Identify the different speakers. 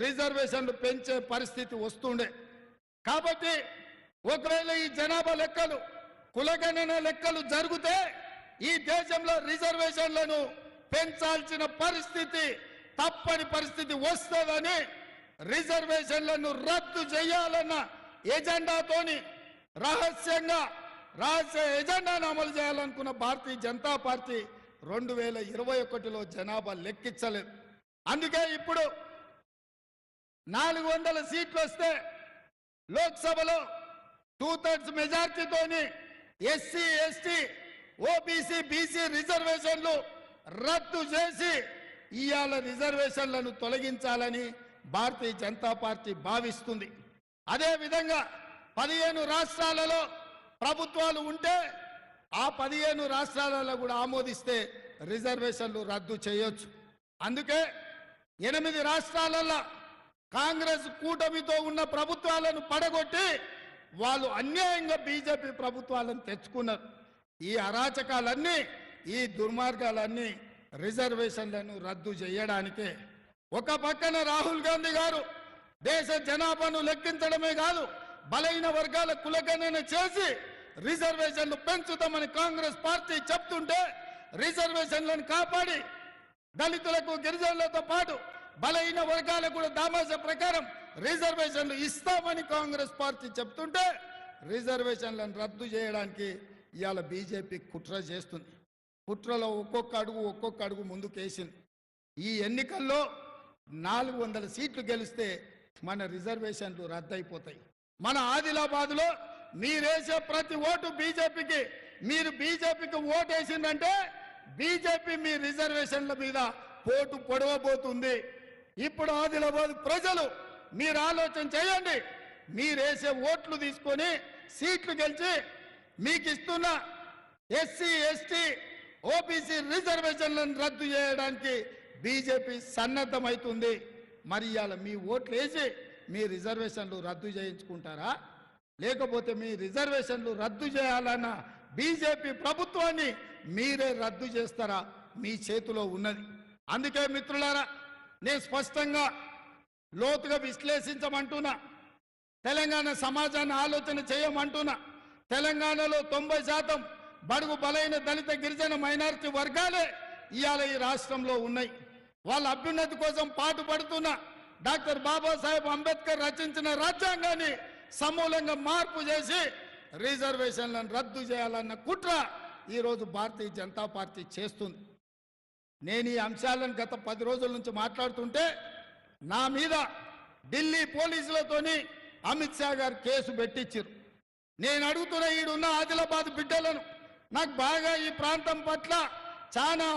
Speaker 1: రిజర్వేషన్లు పెంచే పరిస్థితి వస్తుండే. కాబట్టి ఒకవేళ ఈ జనాభా లెక్కలు కులగణన లెక్కలు జరిగితే ఈ దేశంలో రిజర్వేషన్లను పెంచాల్సిన పరిస్థితి తప్పని పరిస్థితి వస్తుందని రిజర్వేషన్లను రద్దు చేయాలన్న ఎజెండాతోని రహస్య ఎజెండాను అమలు చేయాలనుకున్న భారతీయ జనతా పార్టీ 2021లో జనాభా లెక్కించలేదు. అందుకే ఇప్పుడు 400 సీట్లు వస్తే లోక్సభలో 2/3 మెజార్టీతోని ఎస్సీ ఎస్టీ ఓబీసీ బీసీ రిజర్వేషన్లు రద్దు చేసి ఇవాళ రిజర్వేషన్లను తొలగించాలని భారతీయ జనతా పార్టీ భావిస్తుంది. అదేవిధంగా 15 రాష్ట్రాలలో ప్రభుత్వాలు ఉంటే ఆ 15 రాష్ట్రాలలో కూడా ఆమోదిస్తే రిజర్వేషన్లు రద్దు చేయొచ్చు. అందుకే 8 రాష్ట్రాలలో కాంగ్రెస్ కూటమితో ఉన్న ప్రభుత్వాలను పడగొట్టి వాళ్ళు అన్యాయంగా బీజేపీ ప్రభుత్వాలను తెచ్చుకున్నారు. ఈ అరాచకాలన్నీ ఈ దుర్మార్గాలన్నీ రిజర్వేషన్లను రద్దు చేయడానికే. ఒక పక్కన రాహుల్ గాంధీ గారు దేశ జనాభాను లెక్కించడమే కాదు బలైన వర్గాల కులగణన చేసి రిజర్వేషన్లు పెంచుతామని కాంగ్రెస్ పార్టీ చెప్తుంటే రిజర్వేషన్లను కాపాడి దళితులకు గిరిజనులతో పాటు బలైన వర్గాలకు కూడా దామాష ప్రకారం రిజర్వేషన్లు ఇస్తామని కాంగ్రెస్ పార్టీ చెప్తుంటే రిజర్వేషన్లను రద్దు చేయడానికి ఇవాళ బీజేపీ కుట్ర చేస్తుంది. కుట్రలో ఒక్కొక్క అడుగు ముందుకేసింది. ఈ ఎన్నికల్లో 400 సీట్లు గెలిస్తే మన రిజర్వేషన్లు రద్దయిపోతాయి. మన ఆదిలాబాద్లో మీరేసే ప్రతి ఓటు బీజేపీకి, మీరు బీజేపీకి ఓటు వేసిందంటే బీజేపీ మీ రిజర్వేషన్ల మీద పోటు పొడవబోతుంది. ఇప్పుడు ఆదిలాబాద్ ప్రజలు మీరు ఆలోచన చేయండి. మీరేసే ఓట్లు తీసుకొని సీట్లు గెలిచి మీకు ఇస్తున్న ఎస్సీ ఎస్టీ ఓబీసీ రిజర్వేషన్లను రద్దు చేయడానికి బీజేపీ సన్నద్ధమవుతుంది. మరి ఇవాళ మీ ఓట్లు వేసి మీ రిజర్వేషన్లు రద్దు చేయించుకుంటారా, లేకపోతే మీ రిజర్వేషన్లు రద్దు చేయాలన్న బీజేపీ ప్రభుత్వాన్ని మీరే రద్దు చేస్తారా? మీ చేతిలో ఉన్నది. అందుకే మిత్రులారా, నేను స్పష్టంగా లోతుగా విశ్లేషించమంటున్నా. తెలంగాణ సమాజాన్ని ఆలోచన చేయమంటున్నా. తెలంగాణలో 90% బడుగు బలైన దళిత గిరిజన మైనారిటీ వర్గాలే ఇవాళ ఈ రాష్ట్రంలో ఉన్నాయి. వాళ్ళ అభ్యున్నతి కోసం పాటుపడుతున్న డాక్టర్ బాబాసాహెబ్ అంబేద్కర్ రచించిన రాజ్యాంగాన్ని సమూలంగా మార్పు చేసి రిజర్వేషన్లను రద్దు చేయాలన్న కుట్ర ఈరోజు భారతీయ జనతా పార్టీ చేస్తుంది. నేను ఈ అంశాలను గత 10 రోజుల నుంచి మాట్లాడుతుంటే నా మీద ఢిల్లీ పోలీసులతోని అమిత్ షా గారు కేసు పెట్టించారు. నేను అడుగుతున్న ఈడున్న ఆదిలాబాద్ బిడ్డలను, నాకు బాగా ఈ ప్రాంతం పట్ల చాలా